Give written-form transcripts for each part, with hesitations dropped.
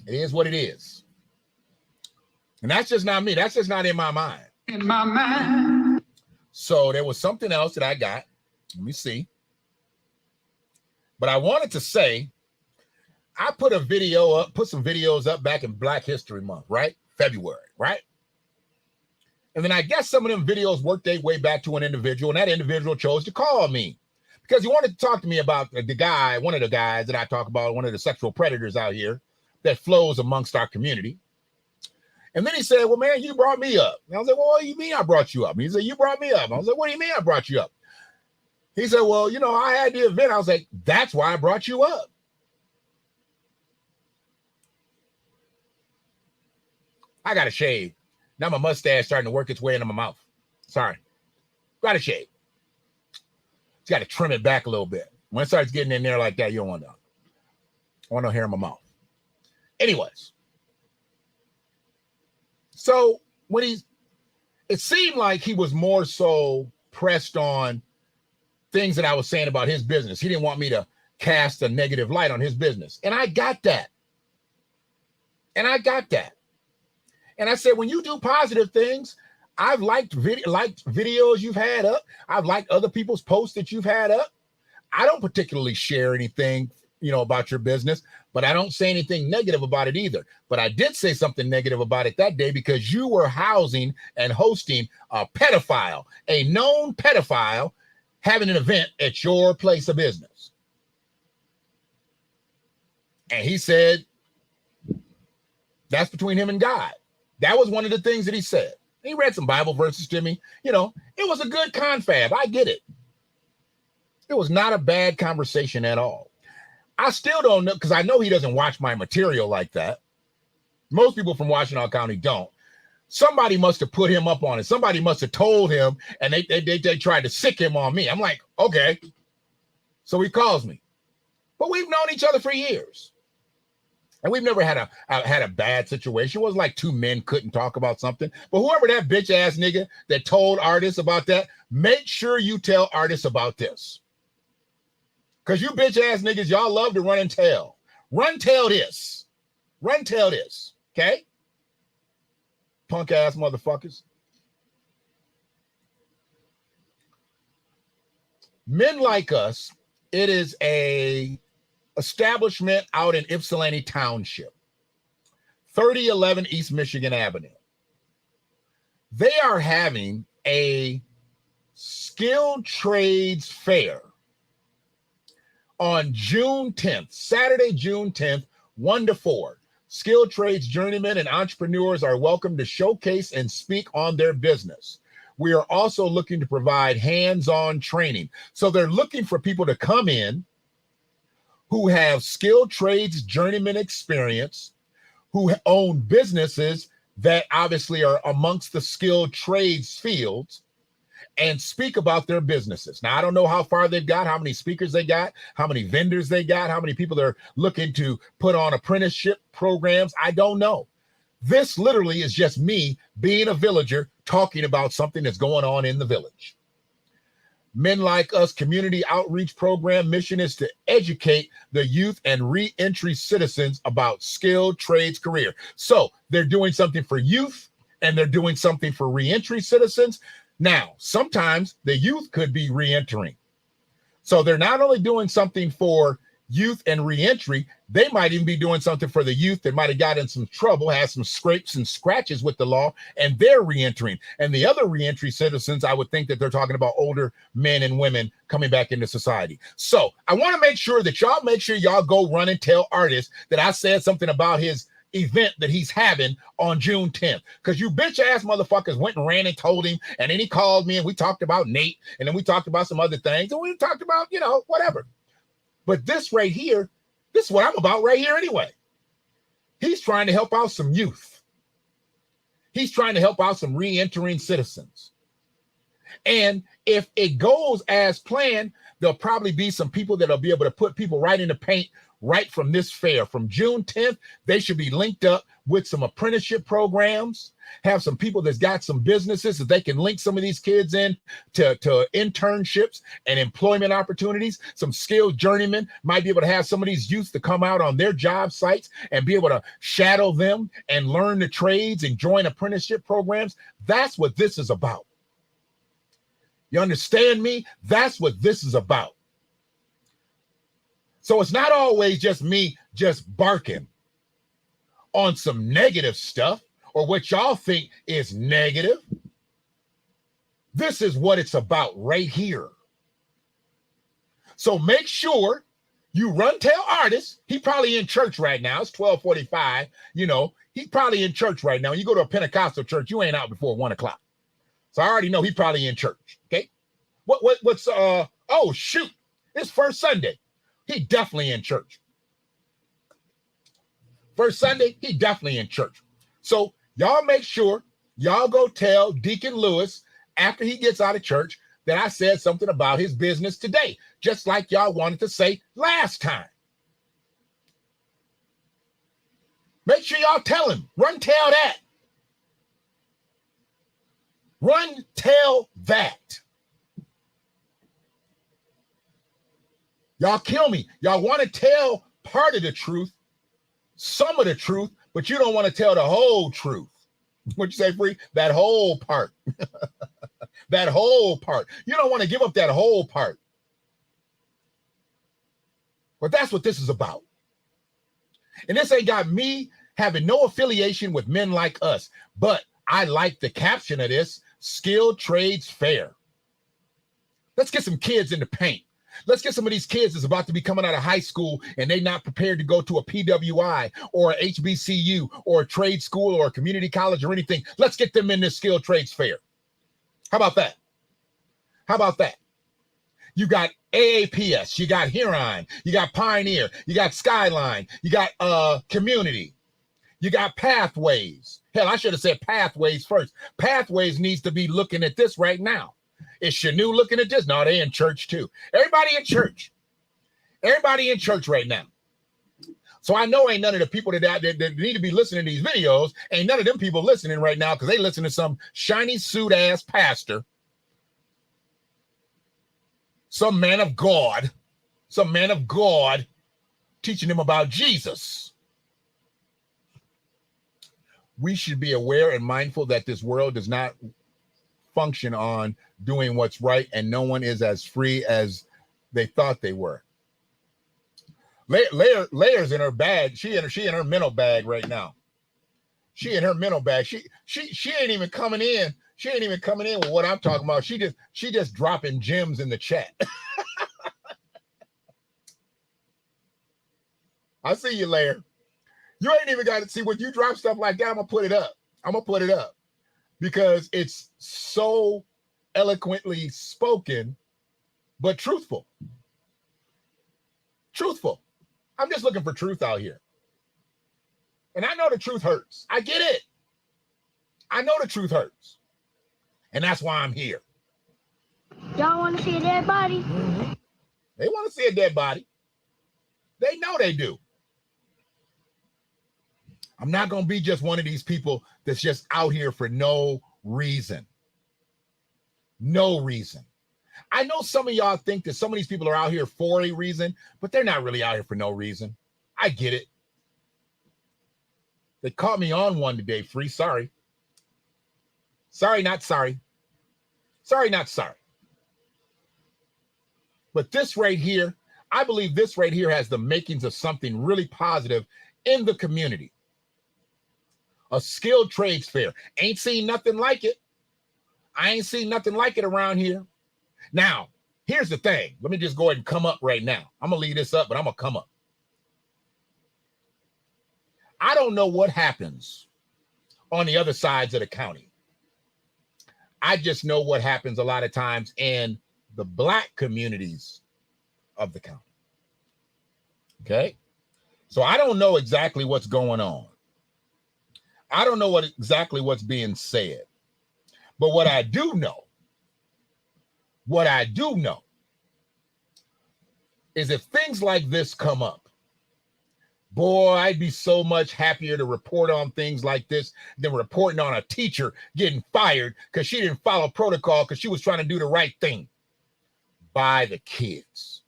It is what it is. And that's just not me. That's just not in my mind. In my mind. So there was something else that I got. Let me see. But I wanted to say, I put a video up, put some videos up back in Black History Month, right? February, right? And then I guess some of them videos worked their way back to an individual, and that individual chose to call me because he wanted to talk to me about the guy, one of the guys that I talk about, one of the sexual predators out here that flows amongst our community. And then he said, well, man, you brought me up. And I was like, well, what do you mean I brought you up? And he said, you brought me up. I was like, what do you mean I brought you up? He said, well, you know, I had the event. I was like, that's why I brought you up. I got to shave. Now my mustache starting to work its way into my mouth. Sorry. Got to shave. Just got to trim it back a little bit. When it starts getting in there like that, you don't want to. I want no hair in my mouth. Anyways. So when it seemed like he was more so pressed on things that I was saying about his business. He didn't want me to cast a negative light on his business. And I got that. And I said, when you do positive things, I've liked videos you've had up. I've liked other people's posts that you've had up. I don't particularly share anything, you know, about your business, but I don't say anything negative about it either. But I did say something negative about it that day because you were housing and hosting a pedophile, a known pedophile, having an event at your place of business. And he said, that's between him and God. That was one of the things that he said. He read some Bible verses to me. You know, it was a good confab. I get it. It was not a bad conversation at all. I still don't know, because I know he doesn't watch my material like that. Most people from Washington County don't. Somebody must have put him up on it. Somebody must have told him, and they tried to sick him on me. I'm like, okay. So he calls me. But we've known each other for years. And we've never had a bad situation. It wasn't like two men couldn't talk about something. But whoever that bitch ass nigga that told artists about that, make sure you tell artists about this. Because you bitch ass niggas, y'all love to run and tell. Run tell this. Run tell this. Okay? Punk ass motherfuckers. Men Like Us, it is a establishment out in Ypsilanti Township, 3011 East Michigan Avenue. They are having a skilled trades fair on June 10th, Saturday, June 10th, 1 to 4. Skilled trades journeymen and entrepreneurs are welcome to showcase and speak on their business. We are also looking to provide hands-on training. So they're looking for people to come in who have skilled trades journeyman experience, who own businesses that obviously are amongst the skilled trades fields, and speak about their businesses. Now, I don't know how far they've got, how many speakers they got, how many vendors they got, how many people they're looking to put on apprenticeship programs. I don't know. This literally is just me being a villager talking about something that's going on in the village. Men Like Us community outreach program mission is to educate the youth and re-entry citizens about skilled trades career. So they're doing something for youth and they're doing something for re-entry citizens. Now, sometimes the youth could be re-entering. So they're not only doing something for youth and re-entry, they might even be doing something for the youth that might have got in some trouble, has some scrapes and scratches with the law, and they're re-entering. And the other re-entry citizens, I would think that they're talking about older men and women coming back into society. So I want to make sure that y'all go run and tell artists that I said something about his event that he's having on June 10th, because you bitch ass motherfuckers went and ran and told him, and then he called me and we talked about Nate, and then we talked about some other things, and we talked about, you know, whatever. But this right here, this is what I'm about right here anyway. He's trying to help out some youth. He's trying to help out some re-entering citizens. And if it goes as planned, there'll probably be some people that'll be able to put people right in the paint right from this fair. From June 10th, they should be linked up with some apprenticeship programs, have some people that's got some businesses that they can link some of these kids in to internships and employment opportunities. Some skilled journeymen might be able to have some of these youth to come out on their job sites and be able to shadow them and learn the trades and join apprenticeship programs. That's what this is about. You understand me? That's what this is about. So it's not always just me just barking on some negative stuff or what y'all think is negative. This is what it's about right here. So make sure you run tell artist. He probably in church right now. It's 12:45. You know, he probably in church right now. You go to a Pentecostal church, you ain't out before 1 o'clock. So I already know he probably in church. Okay. What's oh shoot, it's first Sunday. He definitely in church. First Sunday, he definitely in church. So y'all make sure y'all go tell Deacon Lewis after he gets out of church that I said something about his business today, just like y'all wanted to say last time. Make sure y'all tell him. Run tell that. Run tell that. Y'all kill me. Y'all want to tell part of the truth, some of the truth, but you don't want to tell the whole truth. What'd you say, Free? That whole part. That whole part. You don't want to give up that whole part. But that's what this is about. And this ain't got me having no affiliation with men like us, but I like the caption of this, Skilled Trades Fair. Let's get some kids in the paint. Let's get some of these kids that's about to be coming out of high school and they not prepared to go to a PWI or a HBCU or a trade school or a community college or anything. Let's get them in this Skilled Trades Fair. How about that? How about that? You got AAPS, you got Huron, you got Pioneer, you got Skyline, you got Community, you got Pathways. Hell, I should have said Pathways first. Pathways needs to be looking at this right now. Is Shanu looking at this? No, they in church too. Everybody in church. Everybody in church right now. So I know ain't none of the people that need to be listening to these videos, ain't none of them people listening right now because they listen to some shiny suit ass pastor, some man of God teaching them about Jesus. We should be aware and mindful that this world does not function on doing what's right, and no one is as free as they thought they were. Layers in her bag. She in her mental bag right now. She in her mental bag. She ain't even coming in. She ain't even coming in with what I'm talking about. She just dropping gems in the chat. I see you, Layer. You ain't even got to see when you drop stuff like that. I'm gonna put it up. Because it's so eloquently spoken, but truthful. Truthful. I'm just looking for truth out here. And I know the truth hurts. I get it. I know the truth hurts. And that's why I'm here. Y'all want to see a dead body? Mm-hmm. They want to see a dead body. They know they do. I'm not going to be just one of these people that's just out here for no reason. No reason. I know some of y'all think that some of these people are out here for a reason, but they're not really out here for no reason. I get it. They caught me on one today, Free. Sorry. Sorry, not sorry. Sorry, not sorry. But this right here, I believe this right here has the makings of something really positive in the community. A skilled trades fair. Ain't seen nothing like it. I ain't seen nothing like it around here. Now, here's the thing. Let me just go ahead and come up right now. I'm going to leave this up, but I'm going to come up. I don't know what happens on the other sides of the county. I just know what happens a lot of times in the Black communities of the county. Okay? So I don't know exactly what's going on. I don't know exactly what's being said. But what I do know is if things like this come up, Boy, I'd be so much happier to report on things like this than reporting on a teacher getting fired because she didn't follow protocol because she was trying to do the right thing by the kids.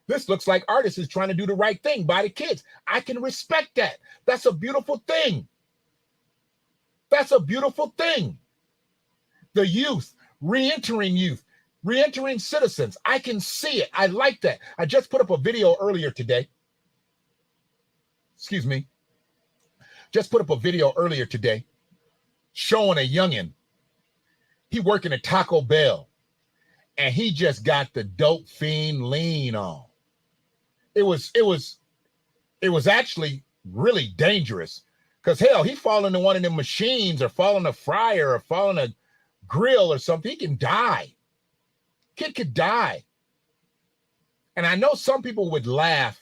This looks like artists is trying to do the right thing by the kids. I can respect that. That's a beautiful thing. That's a beautiful thing. The youth, re-entering citizens. I can see it. I like that. I just put up a video earlier today. Excuse me. Just put up a video earlier today showing a youngin'. He working at Taco Bell and he just got the dope fiend lean on. It was actually really dangerous because hell, he fall into one of them machines or fall in a fryer or fall in a grill or something. He can die. Kid could die. And I know some people would laugh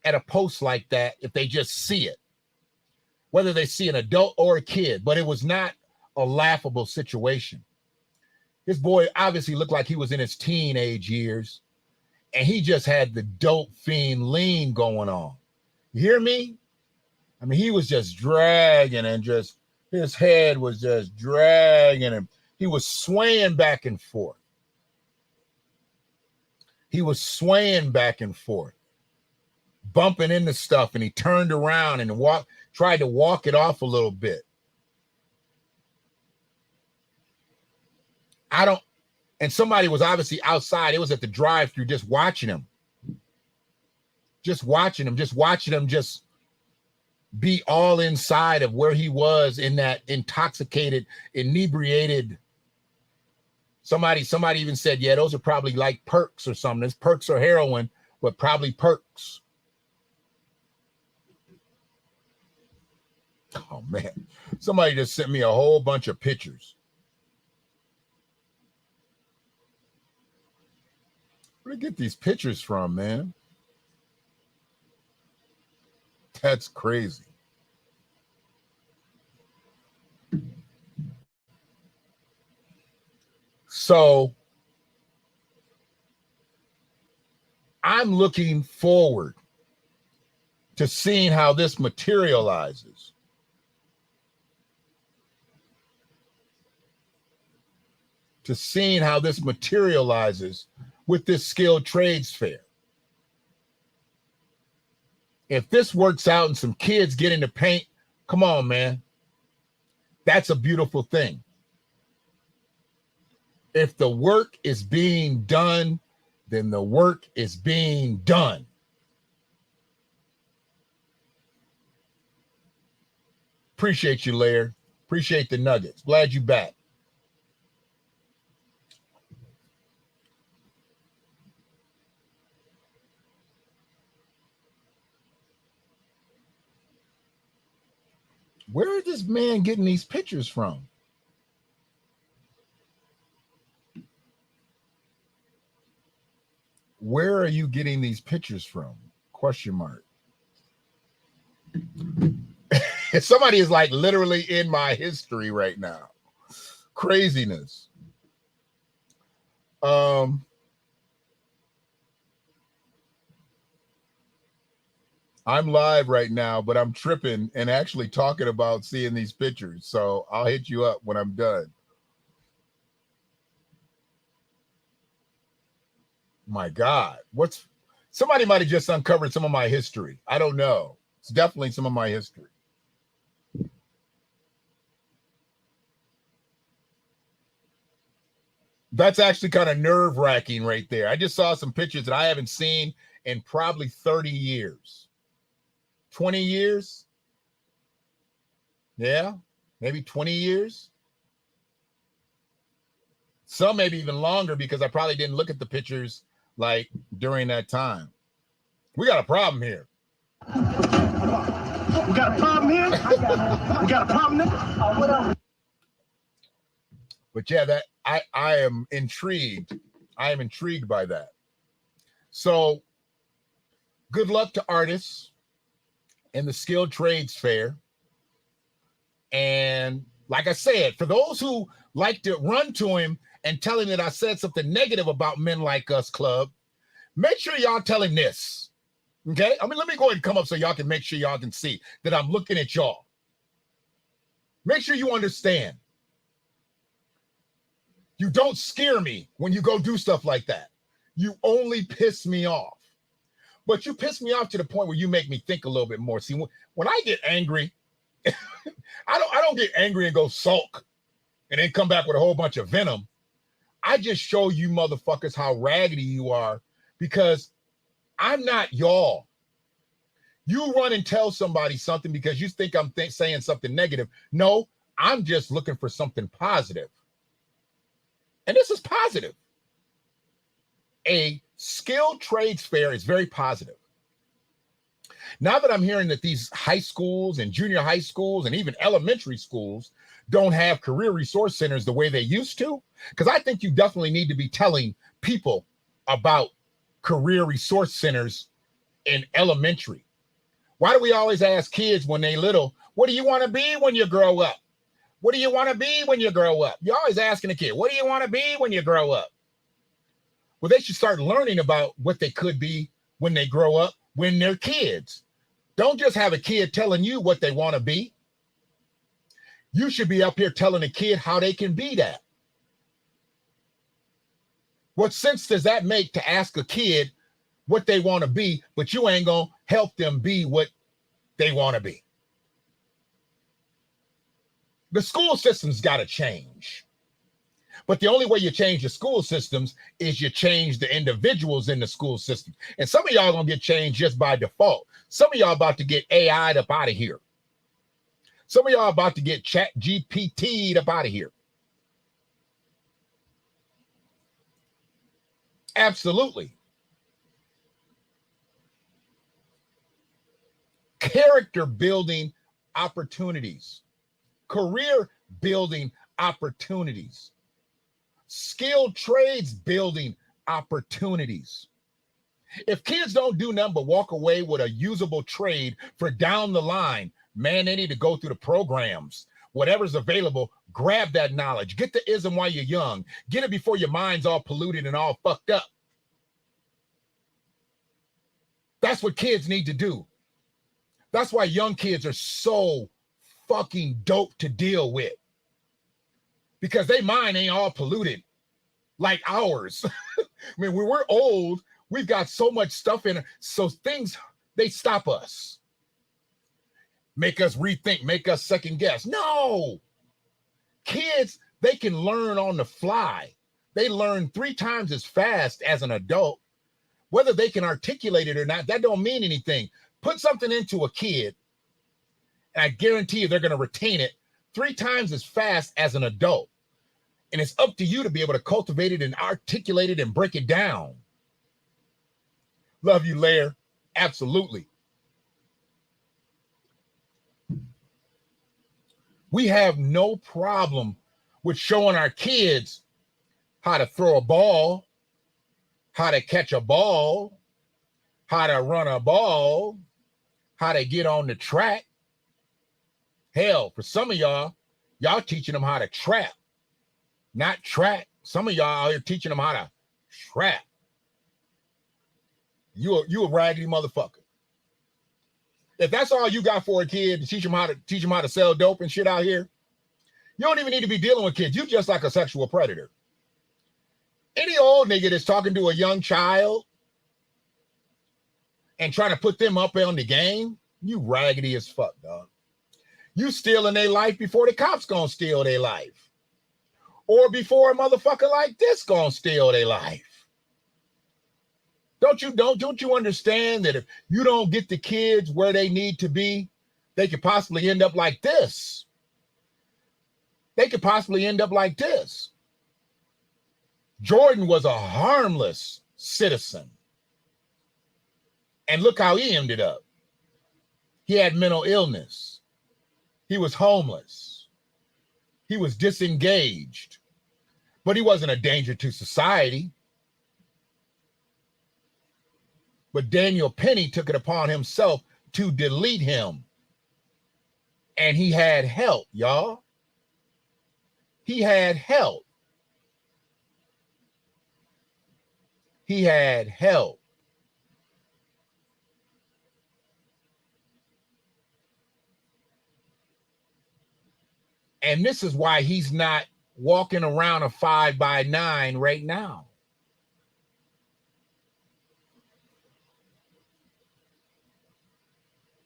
at a post like that if they just see it, whether they see an adult or a kid, but it was not a laughable situation. This boy obviously looked like he was in his teenage years, and he just had the dope fiend lean going on. You hear me? I mean, he was just dragging and just, his head was just dragging and he was swaying back and forth. He was swaying back and forth, bumping into stuff, and he turned around and tried to walk it off a little bit. And somebody was obviously outside. It was at the drive-thru just watching him. Just watching him just be all inside of where he was in that intoxicated, inebriated. Somebody even said, yeah, those are probably like perks or something. It's perks or heroin, but probably perks. Oh, man. Somebody just sent me a whole bunch of pictures. Where did I get these pictures from, man? That's crazy. So I'm looking forward to seeing how this materializes. With this skilled trades fair. If this works out and some kids get into paint, come on, man. That's a beautiful thing. If the work is being done, then the work is being done. Appreciate you, Laird. Appreciate the nuggets. Glad you back. Where is this man getting these pictures from? Where are you getting these pictures from? Question mark. Somebody is like literally in my history right now. Craziness. I'm live right now, but I'm tripping and actually talking about seeing these pictures. So I'll hit you up when I'm done. My God, somebody might have just uncovered some of my history. I don't know. It's definitely some of my history. That's actually kind of nerve-wracking right there. I just saw some pictures that I haven't seen in probably 30 years. 20 years? Yeah, maybe 20 years. Some maybe even longer because I probably didn't look at the pictures like during that time. We got a problem here. We got a problem here? We got a problem there? But yeah, that I am intrigued. I am intrigued by that. So good luck to artists in the Skilled Trades Fair. And like I said, for those who like to run to him and tell him that I said something negative about Men Like Us Club, make sure y'all tell him this. Okay, I mean, let me go ahead and come up so y'all can make sure y'all can see that I'm looking at y'all. Make sure you understand. You don't scare me when you go do stuff like that. You only piss me off. But you piss me off to the point where you make me think a little bit more. See, when I get angry, I don't get angry and go sulk and then come back with a whole bunch of venom. I just show you motherfuckers how raggedy you are because I'm not y'all. You run and tell somebody something because you think I'm saying something negative. No, I'm just looking for something positive. And this is positive. A skilled trades fair is very positive. Now that I'm hearing that these high schools and junior high schools and even elementary schools don't have career resource centers the way they used to, because I think you definitely need to be telling people about career resource centers in elementary. Why do we always ask kids when they little, what do you want to be when you grow up? What do you want to be when you grow up? You're always asking a kid, what do you want to be when you grow up? Well, they should start learning about what they could be when they grow up, when they're kids. Don't just have a kid telling you what they want to be. You should be up here telling a kid how they can be that. What sense does that make to ask a kid what they want to be, but you ain't going to help them be what they want to be? The school system's got to change. But the only way you change the school systems is you change the individuals in the school system. And some of y'all going to get changed just by default. Some of y'all about to get AI'd up out of here. Some of y'all about to get chat GPT'd up out of here. Absolutely. Character building opportunities. Career building opportunities. Skilled trades building opportunities. If kids don't do nothing but walk away with a usable trade for down the line, man, they need to go through the programs. Whatever's available, grab that knowledge. Get the ism while you're young. Get it before your mind's all polluted and all fucked up. That's what kids need to do. That's why young kids are so fucking dope to deal with. Because their mind ain't all polluted like ours. I mean, when we're old, we've got so much stuff in it. So things, they stop us. Make us rethink, make us second guess. No. Kids, they can learn on the fly. They learn 3 times as fast as an adult. Whether they can articulate it or not, that don't mean anything. Put something into a kid, and I guarantee you they're going to retain it 3 times as fast as an adult. And it's up to you to be able to cultivate it and articulate it and break it down. Love you, Lair. Absolutely. We have no problem with showing our kids how to throw a ball, how to catch a ball, how to run a ball, how to get on the track. Hell, for some of y'all teaching them how to trap, not track. Some of y'all out here teaching them how to trap. You a raggedy motherfucker. If that's all you got for a kid, to teach them how to sell dope and shit out here, you don't even need to be dealing with kids. You just like a sexual predator. Any old nigga that's talking to a young child and trying to put them up on the game, you raggedy as fuck, dog. You stealing their life before the cops gonna steal their life. Or before a motherfucker like this gonna steal their life. Don't you understand that if you don't get the kids where they need to be, they could possibly end up like this? They could possibly end up like this. Jordan was a harmless citizen. And look how he ended up. He had mental illness. He was homeless. He was disengaged. But he wasn't a danger to society. But Daniel Penny took it upon himself to delete him. And he had help, y'all. He had help. He had help. And this is why he's not walking around a 5x9 right now.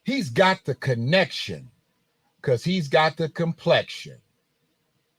He's got the connection because he's got the complexion.